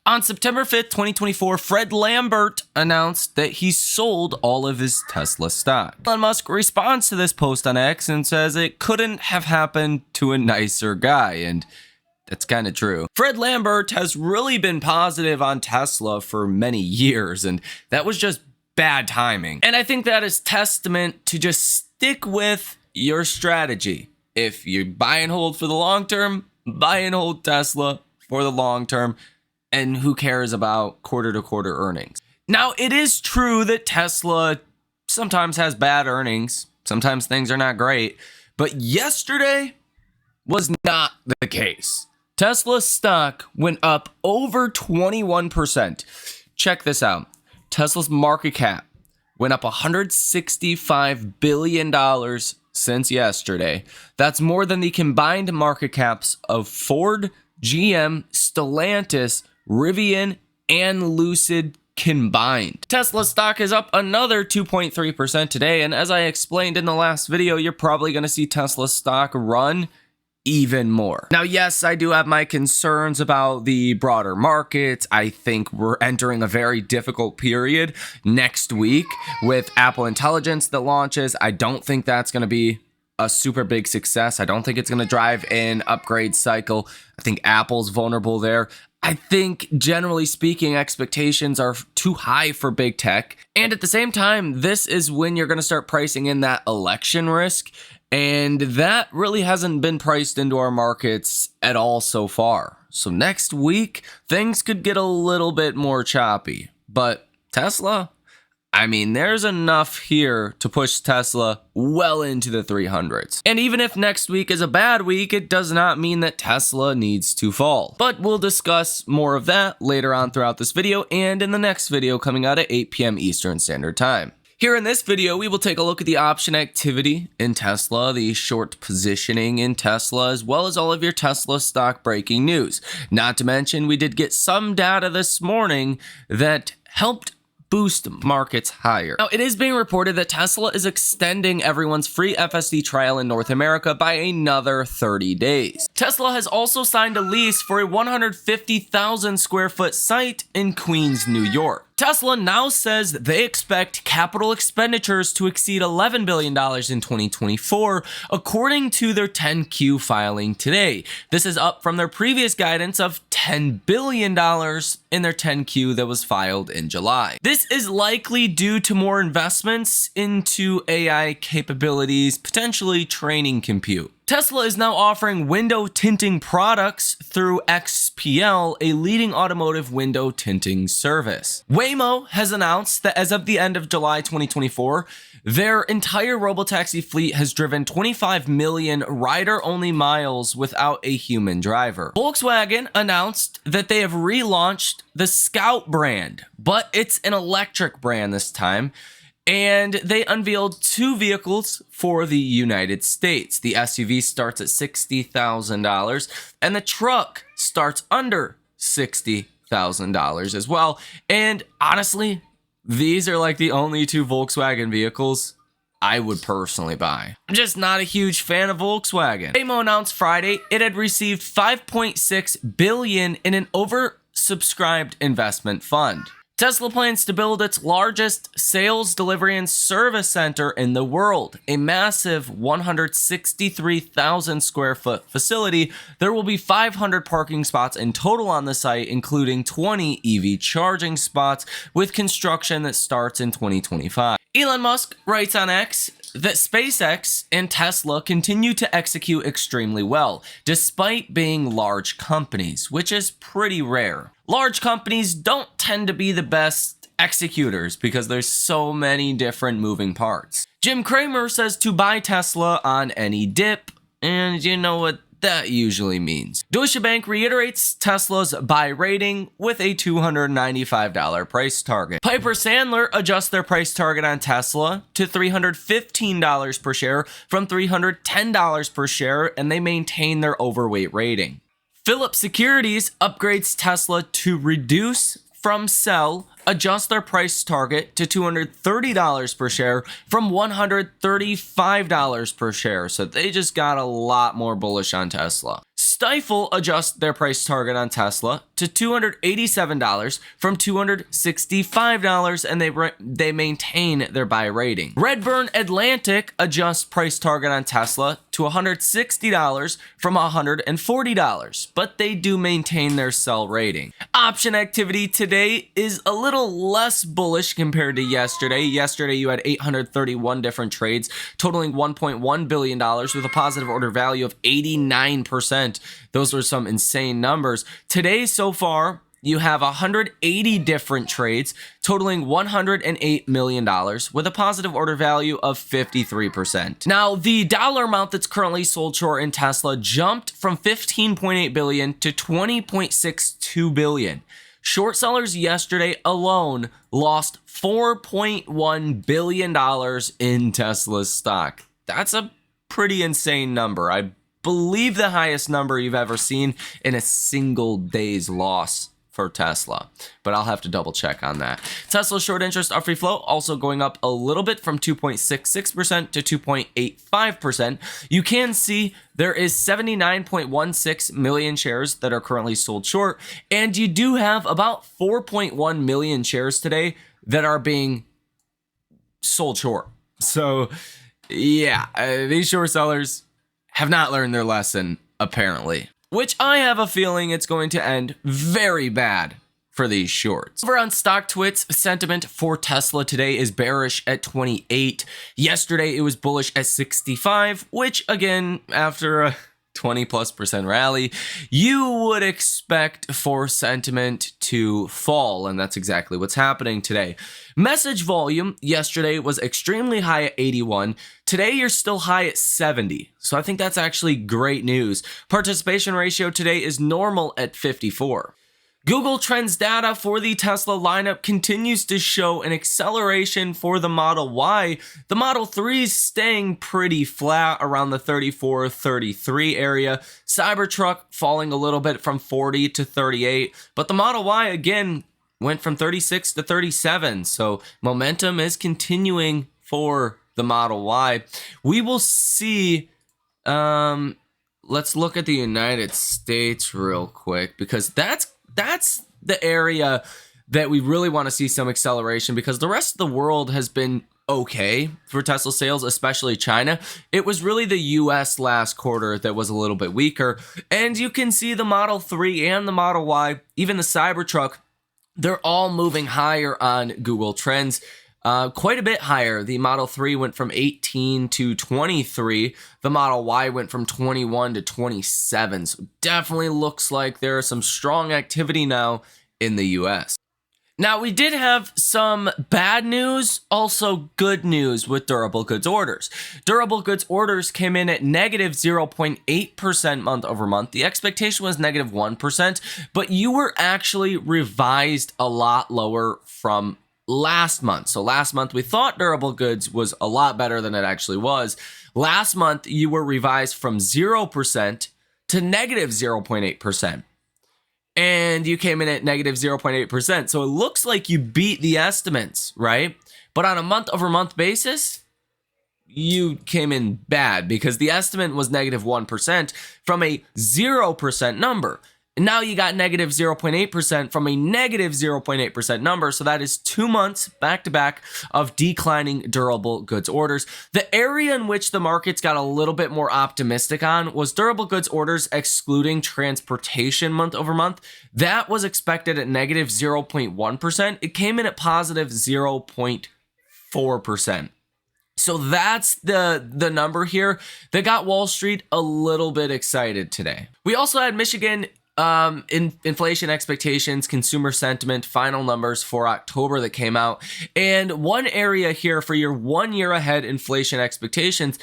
On September 5th, 2024, Fred Lambert announced that he sold all of his Tesla stock. Elon Musk responds to this post on X and says it couldn't have happened to a nicer guy, and that's kind of true. Fred Lambert has really been positive on Tesla for many years, and that was just bad timing. And I think that is testament to just stick with your strategy. If you buy and hold for the long term, buy and hold Tesla for the long term. And who cares about quarter-to-quarter earnings? Now, it is true that Tesla sometimes has bad earnings. Sometimes things are not great. But yesterday was not the case. Tesla stock went up over 21%. Check this out. Tesla's market cap went up $165 billion since yesterday. That's more than the combined market caps of Ford, GM, Stellantis, Rivian, and Lucid combined. Tesla stock is up another 2.3% today, and as I explained in the last video, you're probably going to see Tesla stock run even more. Now, yes, I do have my concerns about the broader markets. I think we're entering a very difficult period next week with Apple Intelligence that launches. I don't think that's going to be a super big success. I don't think it's going to drive an upgrade cycle. I think Apple's vulnerable there. I think, generally speaking, expectations are too high for big tech. And at the same time, this is when you're going to start pricing in that election risk. And that really hasn't been priced into our markets at all so far. So next week, things could get a little bit more choppy. But Tesla, I mean, there's enough here to push Tesla well into the 300s. And even if next week is a bad week, it does not mean that Tesla needs to fall. But we'll discuss more of that later on throughout this video and in the next video coming out at 8 p.m. Eastern Standard Time. Here in this video, we will take a look at the option activity in Tesla, the short positioning in Tesla, as well as all of your Tesla stock breaking news. Not to mention, we did get some data this morning that helped boost markets higher. Now, it is being reported that Tesla is extending everyone's free FSD trial in North America by another 30 days. Tesla has also signed a lease for a 150,000 square foot site in Queens, New York. Tesla now says they expect capital expenditures to exceed $11 billion in 2024, according to their 10Q filing today. This is up from their previous guidance of $10 billion in their 10Q that was filed in July. This is likely due to more investments into AI capabilities, potentially training compute. Tesla is now offering window tinting products through XPL, a leading automotive window tinting service. Waymo has announced that as of the end of July 2024, their entire robotaxi fleet has driven 25 million rider-only miles without a human driver. Volkswagen announced that they have relaunched the Scout brand, but it's an electric brand this time. And they unveiled two vehicles for the United States. The SUV starts at $60,000 and the truck starts under $60,000 as well. And honestly, these are like the only two Volkswagen vehicles I would personally buy. I'm just not a huge fan of Volkswagen. Waymo announced Friday it had received $5.6 billion in an oversubscribed investment fund. Tesla plans to build its largest sales, delivery, and service center in the world, a massive 163,000 square foot facility. There will be 500 parking spots in total on the site, including 20 EV charging spots, with construction that starts in 2025. Elon Musk writes on X that SpaceX and Tesla continue to execute extremely well, despite being large companies, which is pretty rare. Large companies don't tend to be the best executors because there's so many different moving parts. Jim Cramer says to buy Tesla on any dip, and you know what that usually means. Deutsche Bank reiterates Tesla's buy rating with a $295 price target. Piper Sandler adjusts their price target on Tesla to $315 per share from $310 per share, and they maintain their overweight rating. Phillips Securities upgrades Tesla to reduce from sell, adjust their price target to $230 per share from $135 per share. So they just got a lot more bullish on Tesla. Stifel adjust their price target on Tesla to $287 from $265, and they maintain their buy rating. Redburn Atlantic adjusts price target on Tesla to $160 from $140, but they do maintain their sell rating. Option activity today is a little less bullish compared to yesterday. Yesterday, you had 831 different trades, totaling $1.1 billion with a positive order value of 89%. Those were some insane numbers. Today, so far, you have 180 different trades, totaling $108 million with a positive order value of 53%. Now, the dollar amount that's currently sold short in Tesla jumped from $15.8 billion to $20.62 billion. Short sellers yesterday alone lost $4.1 billion in Tesla's stock. That's a pretty insane number. I believe the highest number you've ever seen in a single day's loss for Tesla, but I'll have to double check on that. Tesla's short interest or free float also going up a little bit from 2.66% to 2.85%. You can see there is 79.16 million shares that are currently sold short, and you do have about 4.1 million shares today that are being sold short. So yeah, these short sellers have not learned their lesson, apparently. Which I have a feeling it's going to end very bad for these shorts. Over on StockTwits, sentiment for Tesla today is bearish at 28. Yesterday, it was bullish at 65, which again, after a 20+% rally, you would expect for sentiment to fall, and that's exactly what's happening today. Message volume yesterday was extremely high at 81. Today, you're still high at 70. So I think that's actually great news. Participation ratio today is normal at 54. Google Trends data for the Tesla lineup continues to show an acceleration for the Model Y. The Model 3 is staying pretty flat around the 34, 33 area. Cybertruck falling a little bit from 40 to 38. But the Model Y, again, went from 36 to 37. So momentum is continuing for the Model Y. We will see. Let's look at the United States real quick, because that's the area that we really want to see some acceleration, because the rest of the world has been okay for Tesla sales, especially China. It was really the US last quarter that was a little bit weaker. And you can see the Model 3 and the Model Y, even the Cybertruck, they're all moving higher on Google Trends. Quite a bit higher. The Model 3 went from 18 to 23. The Model Y went from 21 to 27. So definitely looks like there is some strong activity now in the US. Now, we did have some bad news, also good news with durable goods orders. Durable goods orders came in at negative 0.8% month over month. The expectation was negative 1%, but you were actually revised a lot lower from last month. So last month we thought durable goods was a lot better than it actually was. Last month you were revised from 0% to negative 0.8%. And you came in at negative 0.8%. So it looks like you beat the estimates, right? But on a month over month basis, you came in bad, because the estimate was negative 1% from a 0% number. And now you got negative 0.8% from a negative 0.8% number. So that is 2 months back to back of declining durable goods orders. The area in which the markets got a little bit more optimistic on was durable goods orders excluding transportation month over month. That was expected at negative 0.1%. It came in at positive 0.4%. So that's the number here that got Wall Street a little bit excited today. We also had Michigan inflation expectations, consumer sentiment, final numbers for October that came out. And one area here for your 1 year ahead inflation expectations,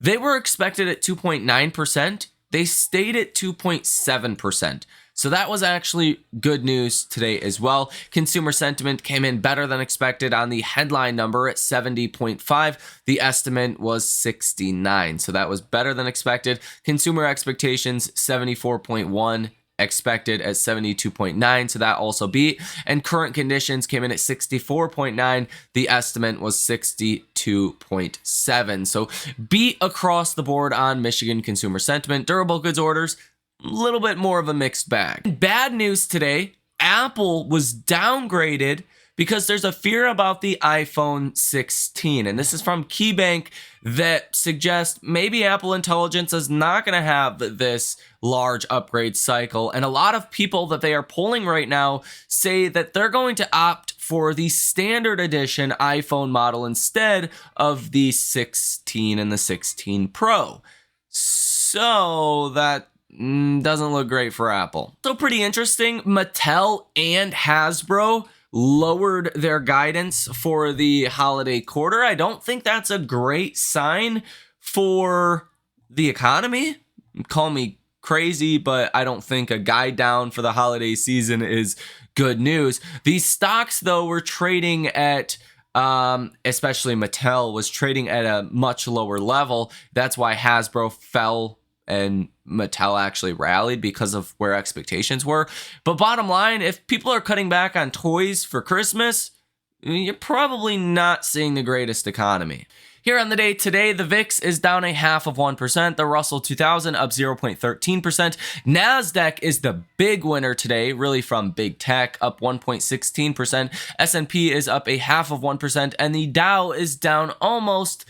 they were expected at 2.9%. They stayed at 2.7%. So that was actually good news today as well. Consumer sentiment came in better than expected on the headline number at 70.5. The estimate was 69. So that was better than expected. Consumer expectations, 74.1. Expected at 72.9, so that also beat. And current conditions came in at 64.9. The estimate was 62.7. So beat across the board on Michigan consumer sentiment. Durable goods orders, a little bit more of a mixed bag. Bad news today, Apple was downgraded because there's a fear about the iPhone 16. And this is from KeyBank that suggests maybe Apple Intelligence is not going to have this large upgrade cycle. And a lot of people that they are polling right now say that they're going to opt for the standard edition iPhone model instead of the 16 and the 16 Pro. So that doesn't look great for Apple. So pretty interesting, Mattel and Hasbro lowered their guidance for the holiday quarter. I don't think that's a great sign for the economy. Call me crazy, but I don't think a guide down for the holiday season is good news. These stocks, though, were trading at especially Mattel was trading at a much lower level. That's why Hasbro fell and Mattel actually rallied because of where expectations were. But bottom line, if people are cutting back on toys for Christmas, you're probably not seeing the greatest economy. Here on the day today, the VIX is down 0.5%. The Russell 2000 up 0.13%. NASDAQ is the big winner today, really from big tech, up 1.16%. S&P is up 0.5%. And the Dow is down almost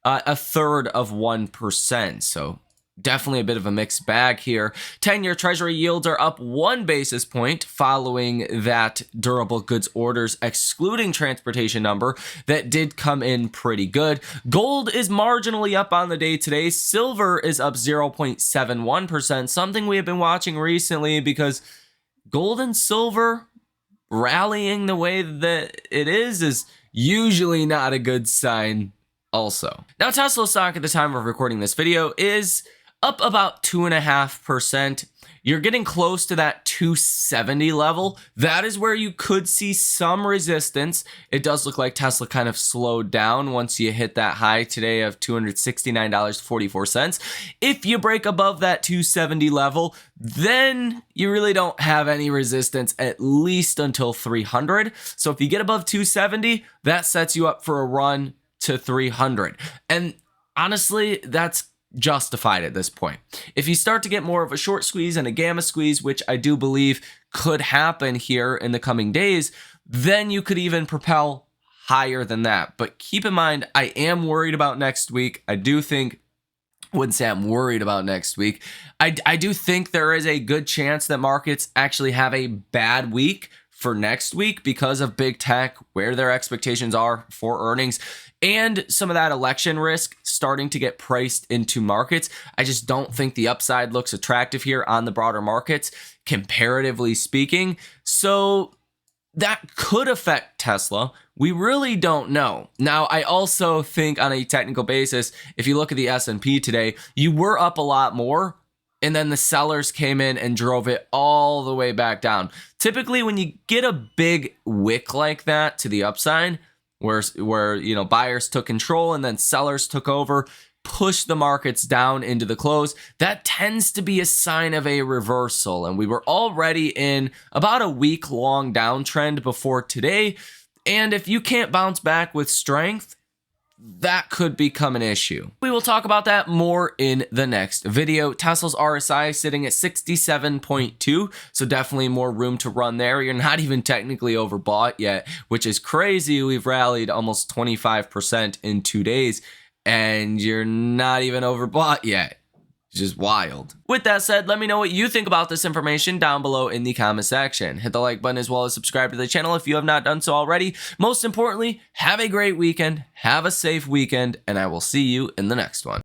0.33%. So definitely a bit of a mixed bag here. 10-year Treasury yields are up 1 basis point following that durable goods orders excluding transportation number that did come in pretty good. Gold is marginally up on the day today. Silver is up 0.71%, something we have been watching recently because gold and silver rallying the way that it is usually not a good sign also. Now, Tesla stock at the time of recording this video is up about 2.5%. You're getting close to that 270 level. That is where you could see some resistance. It does look like Tesla kind of slowed down once you hit that high today of $269.44. If you break above that 270 level, then you really don't have any resistance at least until 300. So if you get above 270, that sets you up for a run to 300. And honestly, that's justified at this point. If you start to get more of a short squeeze and a gamma squeeze, which I do believe could happen here in the coming days, then you could even propel higher than that. But keep in mind, I am worried about next week. I wouldn't say I'm worried about next week. I do think there is a good chance that markets actually have a bad week for next week because of big tech, where their expectations are for earnings, and some of that election risk starting to get priced into markets. I just don't think the upside looks attractive here on the broader markets, comparatively speaking. So that could affect Tesla. We really don't know. Now, I also think on a technical basis, if you look at the S&P today, you were up a lot more, and then the sellers came in and drove it all the way back down. Typically, when you get a big wick like that to the upside, where you know, buyers took control and then sellers took over, pushed the markets down into the close, that tends to be a sign of a reversal. And we were already in about a week-long downtrend before today. And if you can't bounce back with strength, that could become an issue. We will talk about that more in the next video. Tesla's RSI sitting at 67.2, so definitely more room to run there. You're not even technically overbought yet, which is crazy. We've rallied almost 25% in 2 days, and you're not even overbought yet. Just wild. With that said, let me know what you think about this information down below in the comment section. Hit the like button as well as subscribe to the channel if you have not done so already. Most importantly, have a great weekend, have a safe weekend, and I will see you in the next one.